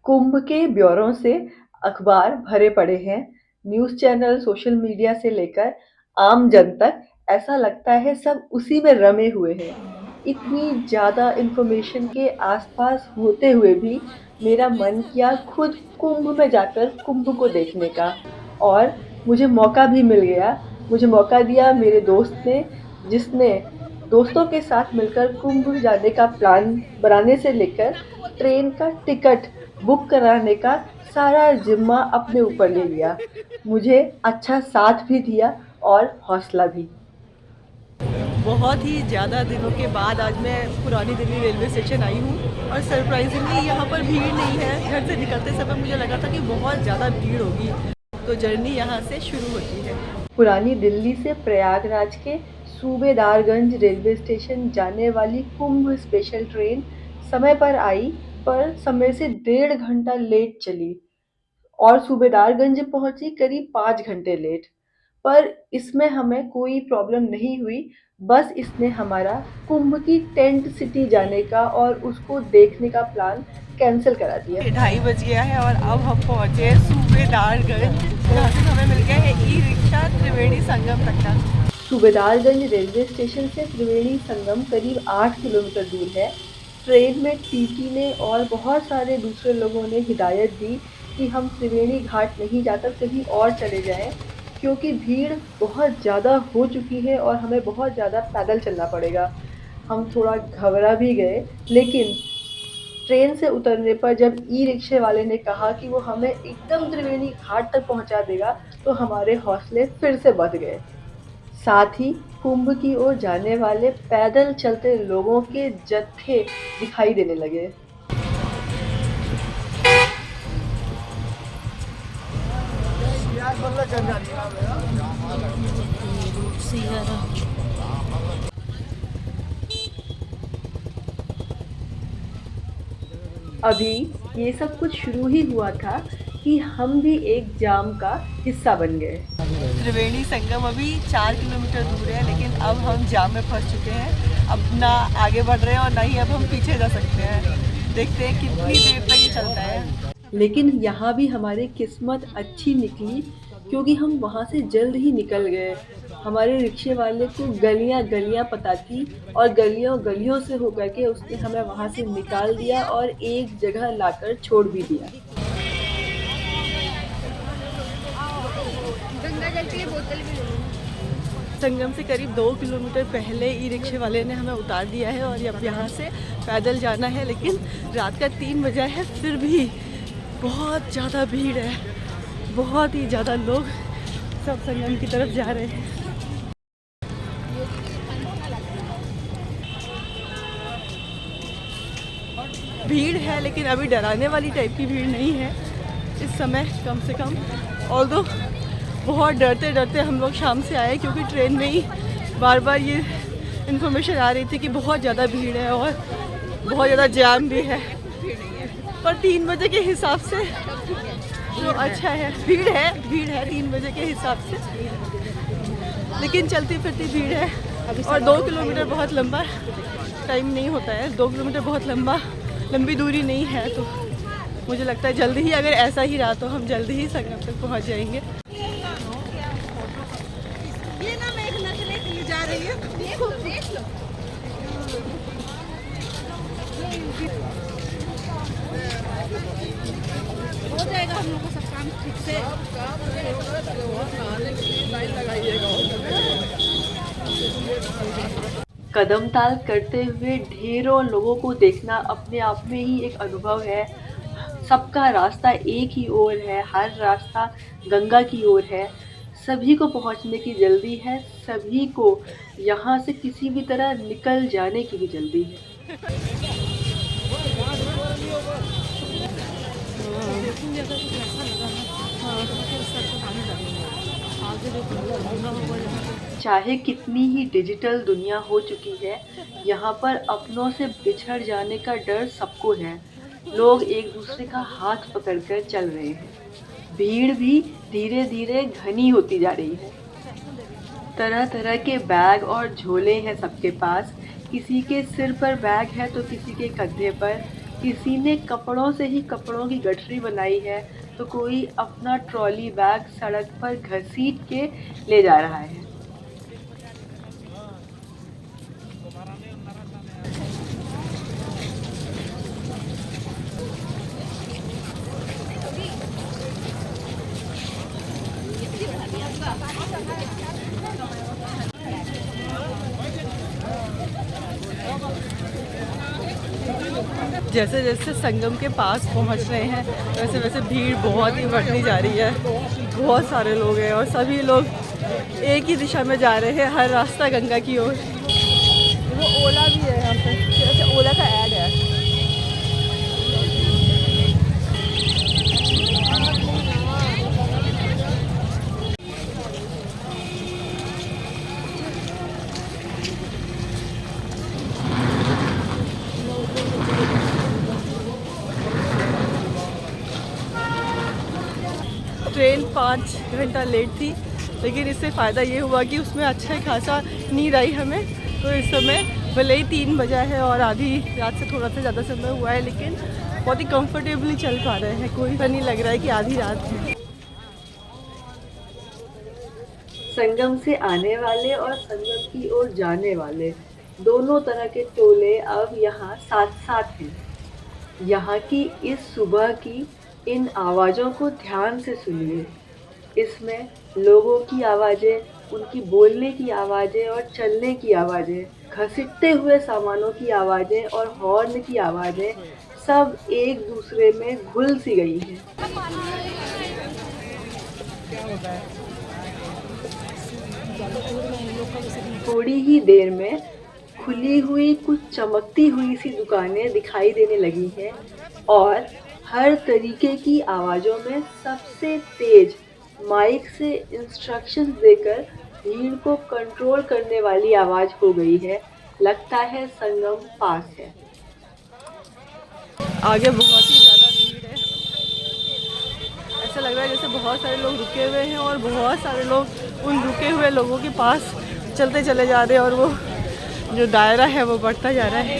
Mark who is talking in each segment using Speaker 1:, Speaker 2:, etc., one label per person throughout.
Speaker 1: कुंभ के ब्यौरों से अखबार भरे पड़े हैं, न्यूज़ चैनल, सोशल मीडिया से लेकर आम जन तक ऐसा लगता है सब उसी में रमे हुए हैं। इतनी ज़्यादा इन्फॉर्मेशन के आसपास होते हुए भी मेरा मन किया खुद कुंभ में जाकर कुंभ को देखने का और मुझे मौका भी मिल गया। मुझे मौका दिया मेरे दोस्त ने, जिसने दोस्तों के साथ मिलकर कुंभ जाने का प्लान बनाने से लेकर ट्रेन का टिकट बुक कराने का सारा ज़िम्मा अपने ऊपर ले लिया। मुझे अच्छा साथ भी दिया और हौसला भी।
Speaker 2: बहुत ही ज़्यादा दिनों के बाद आज मैं पुरानी दिल्ली रेलवे स्टेशन आई हूँ और सरप्राइजिंगली यहाँ पर भीड़ नहीं है। घर से निकलते समय मुझे लगा था कि बहुत ज़्यादा भीड़ होगी, तो जर्नी यहाँ से शुरू होती है।
Speaker 1: पुरानी दिल्ली से प्रयागराज के सूबेदारगंज रेलवे स्टेशन जाने वाली कुंभ स्पेशल ट्रेन समय पर आई, पर समय से 1.5 घंटा लेट चली और सूबेदारगंज पहुंची करीब 5 घंटे लेट। पर इसमें हमें कोई प्रॉब्लम नहीं हुई। बस इसने हमारा कुंभ की टेंट सिटी जाने का और उसको देखने का प्लान कैंसिल करा दिया।
Speaker 2: 2:30 बज गया है और अब हम पहुँचे सूबेदारगंज, जहाँ से हमें मिल गया है ई रिक्शा त्रिवेणी संगम तक का।
Speaker 1: सूबेदारगंज रेलवे स्टेशन से त्रिवेणी संगम करीब 8 किलोमीटर दूर है। ट्रेन में टीटी ने और बहुत सारे दूसरे लोगों ने हिदायत दी कि हम त्रिवेणी घाट नहीं जाकर कहीं और चले जाएं, क्योंकि भीड़ बहुत ज़्यादा हो चुकी है और हमें बहुत ज़्यादा पैदल चलना पड़ेगा। हम थोड़ा घबरा भी गए, लेकिन ट्रेन से उतरने पर जब ई रिक्शे वाले ने कहा कि वो हमें एकदम त्रिवेणी घाट तक पहुंचा देगा, तो हमारे हौसले फिर से बढ़ गए। साथ ही कुंभ की ओर जाने वाले पैदल चलते लोगों के जत्थे दिखाई देने लगे। अभी ये सब कुछ शुरू ही हुआ था कि हम भी एक जाम का हिस्सा बन गए।
Speaker 2: त्रिवेणी संगम अभी 4 किलोमीटर दूर है, लेकिन अब हम जाम में फंस चुके हैं। अब ना आगे बढ़ रहे हैं और ना ही अब हम पीछे जा सकते हैं। देखते हैं कितनी देर तक ये चलता है।
Speaker 1: लेकिन यहाँ भी हमारी किस्मत अच्छी निकली, क्योंकि हम वहाँ से जल्द ही निकल गए। हमारे रिक्शे वाले को गलियाँ गलियाँ पता थी और गलियों गलियों से होकर के उसने हमें वहाँ से निकाल दिया और एक जगह लाकर छोड़ भी दिया।
Speaker 2: संगम से करीब 2 किलोमीटर पहले ई रिक्शे वाले ने हमें उतार दिया है और अब यहाँ से पैदल जाना है, लेकिन रात का 3 बजा है, फिर भी बहुत ज़्यादा भीड़ है। बहुत ही ज़्यादा लोग सब संगम की तरफ जा रहे हैं। भीड़ है, लेकिन अभी डराने वाली टाइप की भीड़ नहीं है इस समय, कम से कम। ऑल्दो बहुत डरते डरते हम लोग शाम से आए, क्योंकि ट्रेन में ही बार बार ये इन्फॉर्मेशन आ रही थी कि बहुत ज़्यादा भीड़ है और बहुत ज़्यादा जाम भी है। पर 3 बजे के हिसाब से तो अच्छा है। भीड़ है 3 बजे के हिसाब से, लेकिन चलती फिरती भीड़ है। और 2 किलोमीटर बहुत लंबा टाइम नहीं होता है, 2 किलोमीटर बहुत लंबी दूरी नहीं है। तो मुझे लगता है जल्दी ही, अगर ऐसा ही रहा तो हम जल्दी ही संगम तक पहुंच जाएंगे। ये ना मैं एक नचने के लिए जा रही है, देखो देख लो। हो जाएगा हम लोग को सब काम ठीक से।
Speaker 1: कदम ताल करते हुए ढेरों लोगों को देखना अपने आप में ही एक अनुभव है। सबका रास्ता एक ही ओर है, हर रास्ता गंगा की ओर है। सभी को पहुंचने की जल्दी है, सभी को यहाँ से किसी भी तरह निकल जाने की भी जल्दी है। चाहे कितनी ही डिजिटल दुनिया हो चुकी है, यहाँ पर अपनों से बिछड़ जाने का डर सबको है। लोग एक दूसरे का हाथ पकड़कर चल रहे हैं। भीड़ भी धीरे धीरे घनी होती जा रही है। तरह तरह के बैग और झोले हैं सबके पास। किसी के सिर पर बैग है तो किसी के कंधे पर, किसी ने कपड़ों से ही कपड़ों की गठरी बनाई है, तो कोई अपना ट्रॉली बैग सड़क पर घसीट के ले जा रहा है।
Speaker 2: जैसे जैसे संगम के पास पहुंच रहे हैं वैसे वैसे भीड़ बहुत ही बढ़ती जा रही है। बहुत सारे लोग हैं और सभी लोग एक ही दिशा में जा रहे हैं, हर रास्ता गंगा की ओर। वो ओला भी है यहाँ पे, जैसे ओला का ऐड है। ट्रेन 5 घंटा लेट थी, लेकिन इससे फ़ायदा ये हुआ कि उसमें अच्छा खासा नींद आई हमें। तो इस समय भले ही 3 बजा है और आधी रात से थोड़ा सा ज़्यादा समय हुआ है, लेकिन बहुत ही कंफर्टेबली चल पा रहे हैं। कोई नहीं लग रहा है कि आधी रात है।
Speaker 1: संगम से आने वाले और संगम की ओर जाने वाले दोनों तरह के टोले अब यहाँ साथ साथ हैं। यहाँ की इस सुबह की इन आवाज़ों को ध्यान से सुनिए। इसमें लोगों की आवाज़ें, उनकी बोलने की आवाज़ें और चलने की आवाज़ें, घसीटते हुए सामानों की आवाज़ें और हॉर्न की आवाज़ें सब एक दूसरे में घुल सी गई हैं। थोड़ी ही देर में खुली हुई कुछ चमकती हुई सी दुकानें दिखाई देने लगी हैं और हर तरीके की आवाज़ों में सबसे तेज माइक से इंस्ट्रक्शंस देकर भीड़ को कंट्रोल करने वाली आवाज़ हो गई है। लगता है संगम पास है।
Speaker 2: आगे बहुत ही ज़्यादा भीड़ है। ऐसा लग रहा है जैसे बहुत सारे लोग रुके हुए हैं और बहुत सारे लोग उन रुके हुए लोगों के पास चलते चले जा रहे हैं और वो जो दायरा है वो बढ़ता जा रहा है।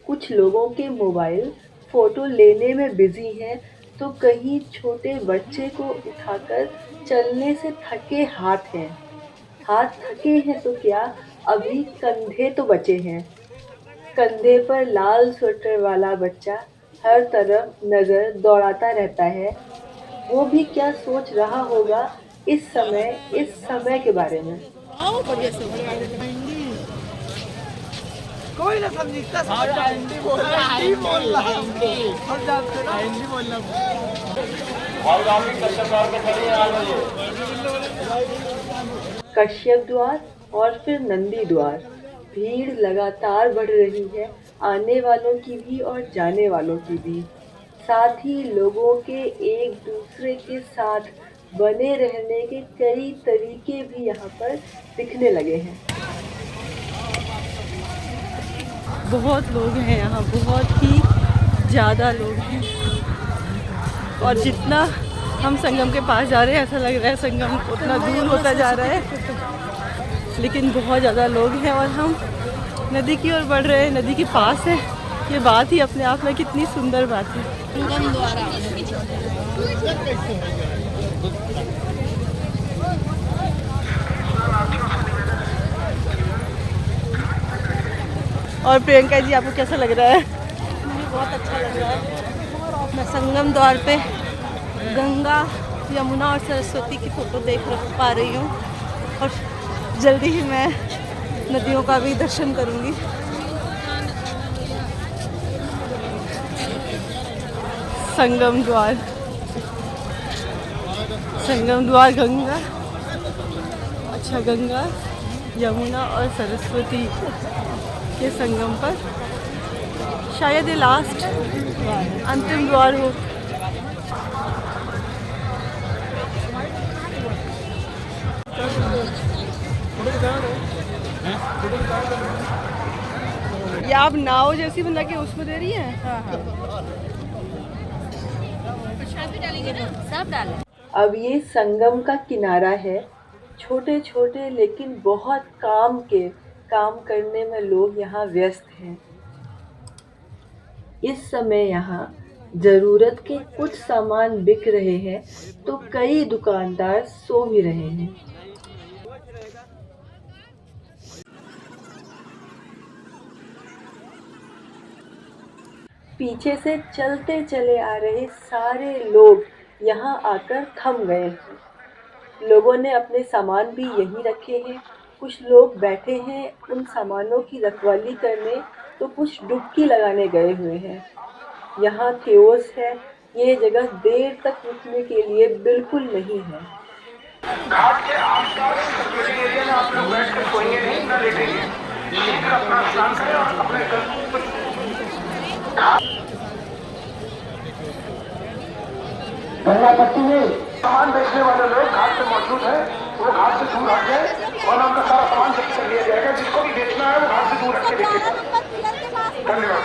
Speaker 1: कुछ लोगों के मोबाइल फ़ोटो लेने में बिज़ी हैं, तो कहीं छोटे बच्चे को उठाकर चलने से थके हाथ हैं। हाथ थके हैं तो क्या, अभी कंधे तो बचे हैं। कंधे पर लाल स्वेटर वाला बच्चा हर तरफ नज़र दौड़ाता रहता है। वो भी क्या सोच रहा होगा इस समय के बारे में।
Speaker 2: कोई ना समझता हिंदी बोलना हम जानते ना हिंदी बोलना।
Speaker 1: कश्यप द्वार और फिर नंदी द्वार। भीड़ लगातार बढ़ रही है, आने वालों की भी और जाने वालों की भी। साथ ही लोगों के एक दूसरे के साथ बने रहने के कई तरीके भी यहाँ पर दिखने लगे हैं।
Speaker 2: बहुत लोग हैं यहाँ, बहुत ही ज़्यादा लोग हैं और जितना हम संगम के पास जा रहे हैं ऐसा लग रहा है संगम उतना दूर होता जा रहा है, लेकिन बहुत ज़्यादा लोग हैं और हम नदी की ओर बढ़ रहे हैं, नदी के पास है। ये बात ही अपने आप में कितनी सुंदर बात है। और प्रियंका जी आपको कैसा लग रहा है?
Speaker 3: मुझे बहुत अच्छा लग रहा है। मैं संगम द्वार पे गंगा, यमुना और सरस्वती की फ़ोटो देख पा रही हूँ और जल्दी ही मैं नदियों का भी दर्शन करूँगी।
Speaker 2: संगम द्वार गंगा, अच्छा गंगा, यमुना और सरस्वती के संगम पर शायद ये लास्ट अंतिम द्वार हो। ये आप नाव जैसी बना के उसमें दे रही हैं?
Speaker 3: सब डालें।
Speaker 1: अब ये संगम का किनारा है। छोटे-छोटे लेकिन बहुत काम करने में लोग यहाँ व्यस्त हैं। इस समय यहाँ ज़रूरत के कुछ सामान बिक रहे हैं, तो कई दुकानदार सो भी रहे हैं। पीछे से चलते चले आ रहे सारे लोग यहाँ आकर थम गए हैं। लोगों ने अपने सामान भी यहीं रखे हैं। कुछ लोग बैठे हैं उन सामानों की रखवाली करने, तो कुछ डुबकी लगाने गए हुए हैं। यहाँ केओस है। ये जगह देर तक रुकने के लिए बिल्कुल नहीं है।
Speaker 4: घाट के आसपास सिक्योरिटी एरिया में आप लोग बैठ कर सोएंगे नहीं, ना लेटेंगे। शीघ्र अपना स्नान करें और अपने गंगा पट्टी में सामान बेचने वाले लोग घाट पे मौजूद हैं, वो घाट से दूर हट जाए और उनका सारा सामान जब्त कर लिया जाएगा। जिसको भी बेचना है वो घाट से दूर हट के बेचेगा। धन्यवाद।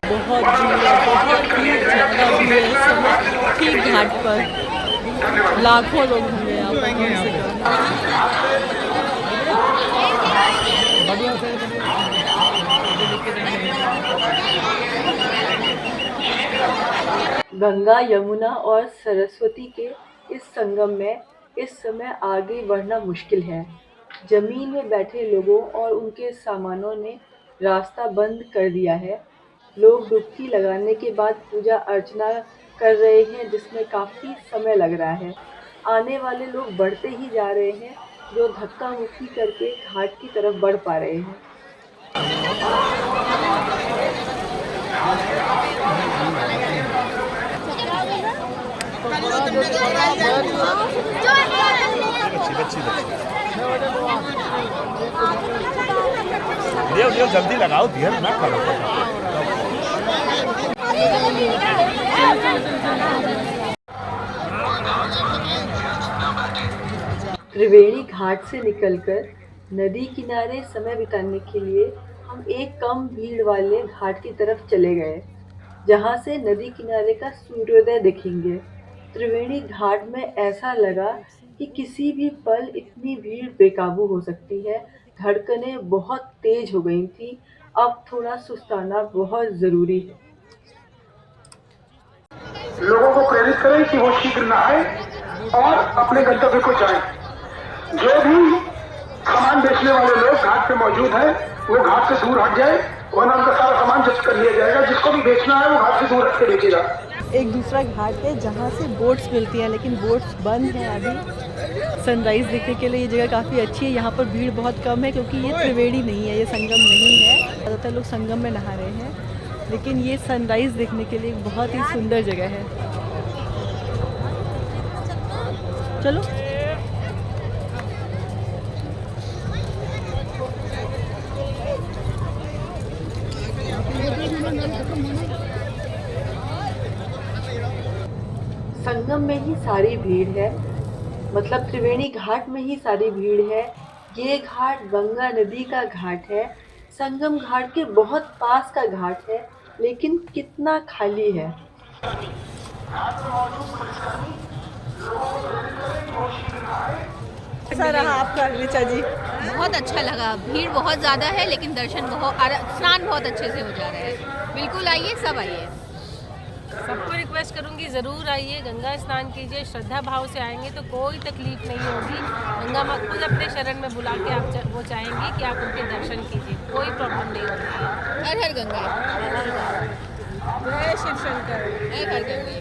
Speaker 2: बहुत भीड़ ज़्यादा भीड़ है इस समय ठीक घाट पर। लाखों लोग होंगे यहाँ पर कम से
Speaker 1: कम। गंगा, यमुना और सरस्वती के इस संगम में इस समय आगे बढ़ना मुश्किल है। जमीन में बैठे लोगों और उनके सामानों ने रास्ता बंद कर दिया है। लोग डुबकी लगाने के बाद पूजा अर्चना कर रहे हैं, जिसमें काफ़ी समय लग रहा है। आने वाले लोग बढ़ते ही जा रहे हैं, जो धक्का मुक्की करके घाट की तरफ बढ़ पा रहे हैं।
Speaker 5: जल्दी लगाओ, देर ना करो।
Speaker 1: त्रिवेणी घाट से निकलकर नदी किनारे समय बिताने के लिए हम एक कम भीड़ वाले घाट की तरफ चले गए, जहाँ से नदी किनारे का सूर्योदय दिखेंगे। त्रिवेणी घाट में ऐसा लगा कि किसी भी पल इतनी भीड़ बेकाबू हो सकती है। धड़कनें बहुत तेज हो गई थी। अब थोड़ा सुस्ताना बहुत ज़रूरी है।
Speaker 4: लोगों को प्रेरित करें कि वो शीघ्र नहाएं और अपने गंतव्य को जाएं। जो भी सामान बेचने वाले लोग घाट पे मौजूद हैं, वो घाट से दूर हट जाए वरना उनका सारा सामान जब्त कर लिया जाएगा। जिसको भी बेचना है वो घाट से दूर हट के बेचेगा।
Speaker 2: एक दूसरा घाट है जहाँ से बोट्स मिलती हैं, लेकिन बोट्स बंद हैं अभी। सनराइज़ देखने के लिए ये जगह काफ़ी अच्छी है। यहाँ पर भीड़ बहुत कम है क्योंकि ये त्रिवेणी नहीं है, ये संगम नहीं है। ज़्यादातर लोग संगम में नहा रहे हैं, लेकिन ये सनराइज़ देखने के लिए एक बहुत ही सुंदर जगह है। चलो
Speaker 1: संगम में ही सारी भीड़ है, मतलब त्रिवेणी घाट में ही सारी भीड़ है। ये घाट गंगा नदी का घाट है, संगम घाट के बहुत पास का घाट है, लेकिन कितना खाली है।
Speaker 2: कैसा रहा आपका ऋचा जी?
Speaker 6: बहुत अच्छा लगा। भीड़ बहुत ज़्यादा है लेकिन दर्शन स्नान बहुत अच्छे से हो जा रहा है। बिल्कुल आइए, सब आइए।
Speaker 7: सबको रिक्वेस्ट करूंगी ज़रूर आइए, गंगा स्नान कीजिए। श्रद्धा भाव से आएंगे तो कोई तकलीफ नहीं होगी। गंगा माँ खुद अपने शरण में बुला के आप वो चाहेंगी कि आप उनके दर्शन कीजिए, कोई प्रॉब्लम नहीं होती है।
Speaker 6: हर हर गंगा,
Speaker 7: जय शिव शंकर,
Speaker 6: हर हर गंगा।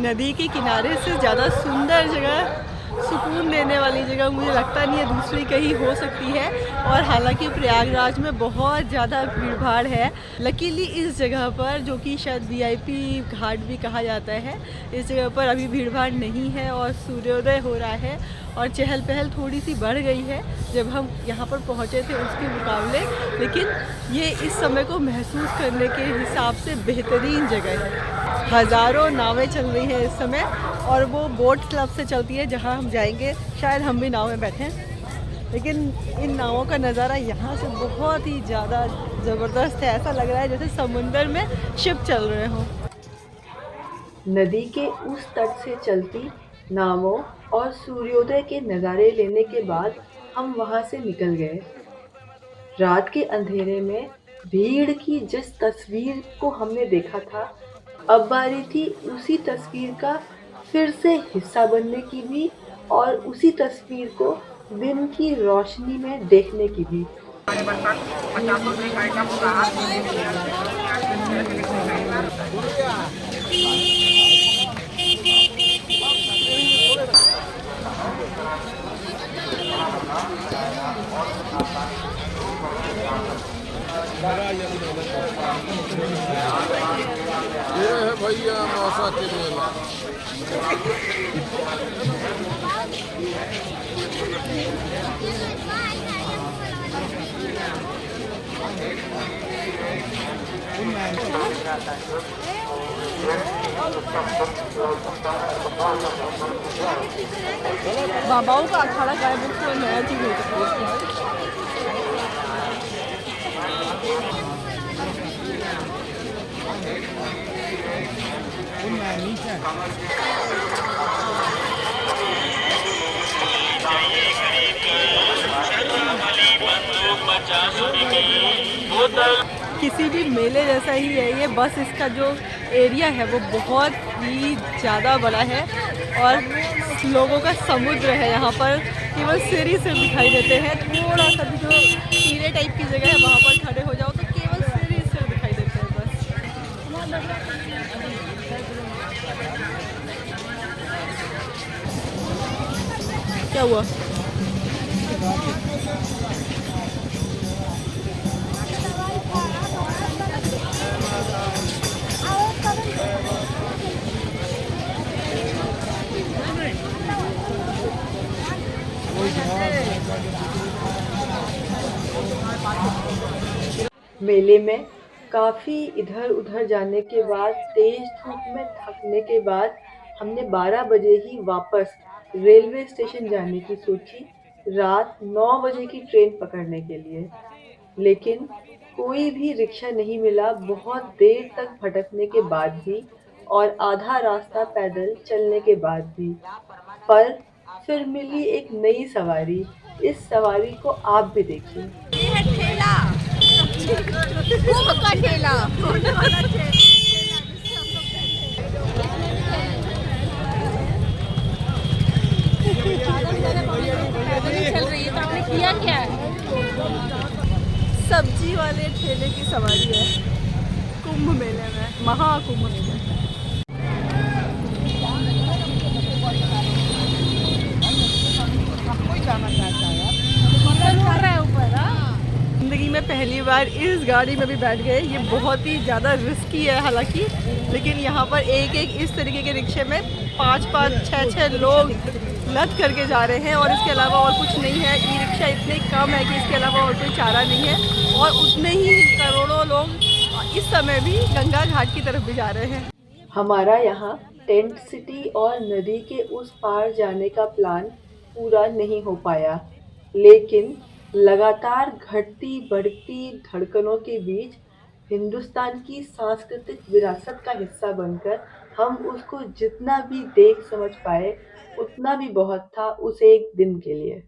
Speaker 2: नदी के किनारे से ज़्यादा सुंदर जगह, सुकून देने वाली जगह मुझे लगता नहीं है दूसरी कहीं हो सकती है। और हालांकि प्रयागराज में बहुत ज़्यादा भीड़ भाड़ है, लकीली इस जगह पर, जो कि शायद वीआईपी घाट भी कहा जाता है, इस जगह पर अभी भीड़ भाड़ नहीं है और सूर्योदय हो रहा है और चहल पहल थोड़ी सी बढ़ गई है जब हम यहाँ पर पहुँचे थे उसके मुकाबले। लेकिन ये इस समय को महसूस करने के हिसाब से बेहतरीन जगह है। हज़ारों नावें चल रही हैं इस समय और वो बोट क्लब से चलती है जहाँ हम जाएंगे। शायद हम भी नाव में बैठें। लेकिन इन नावों का नज़ारा यहाँ से बहुत ही ज़्यादा ज़बरदस्त है। ऐसा लग रहा है जैसे समुंदर में शिप चल रहे हों।
Speaker 1: नदी के उस तट से चलती नावों और सूर्योदय के नज़ारे लेने के बाद हम वहां से निकल गए। रात के अंधेरे में भीड़ की जिस तस्वीर को हमने देखा था, अब बारी थी उसी तस्वीर का फिर से हिस्सा बनने की भी और उसी तस्वीर को दिन की रोशनी में देखने की भी।
Speaker 5: ये है भैया मौसा के मेला।
Speaker 2: बाबाओं का अखाड़ा गायब तो नया चीज़ हो सकती है। किसी भी मेले जैसा ही है ये, बस इसका जो एरिया है वो बहुत ही ज़्यादा बड़ा है और लोगों का समुद्र है यहाँ पर। केवल सिर ही सिर दिखाई देते हैं। थोड़ा सा भी जो टीले टाइप की जगह है वहाँ पर खड़े हो जाओ तो केवल सिर ही सिर दिखाई देते हैं बस। क्या हुआ?
Speaker 1: मेले में काफ़ी इधर-उधर जाने के बाद, तेज़ धूप में थकने के बाद हमने 12 बजे ही वापस रेलवे स्टेशन जाने की सोची, रात 9 बजे की ट्रेन पकड़ने के लिए। लेकिन कोई भी रिक्शा नहीं मिला बहुत देर तक भटकने के बाद भी और आधा रास्ता पैदल चलने के बाद भी। पर फिर मिली एक नई सवारी। इस सवारी को आप भी देखिए।
Speaker 6: ये है ठेला, कुंभ का ठेला। चल रही है तो आपने किया क्या है?
Speaker 2: सब्जी वाले ठेले की सवारी है कुंभ मेले में, महाकुंभ मेले में। जिंदगी में पहली बार इस गाड़ी में भी बैठ गए। ये बहुत ही ज़्यादा रिस्की है हालांकि, लेकिन यहाँ पर एक एक इस तरीके के रिक्शे में 5-5, 6-6 लोग लद करके जा रहे हैं और इसके अलावा और कुछ नहीं है। ई रिक्शा इतने कम है कि इसके अलावा और कोई चारा नहीं है और उतने ही करोड़ों लोग इस समय भी गंगा घाट की तरफ भी जा रहे हैं।
Speaker 1: हमारा यहाँ टेंट सिटी और नदी के उस पार जाने का प्लान पूरा नहीं हो पाया, लेकिन लगातार घटती बढ़ती धड़कनों के बीच हिंदुस्तान की सांस्कृतिक विरासत का हिस्सा बनकर हम उसको जितना भी देख समझ पाए उतना भी बहुत था उस एक दिन के लिए।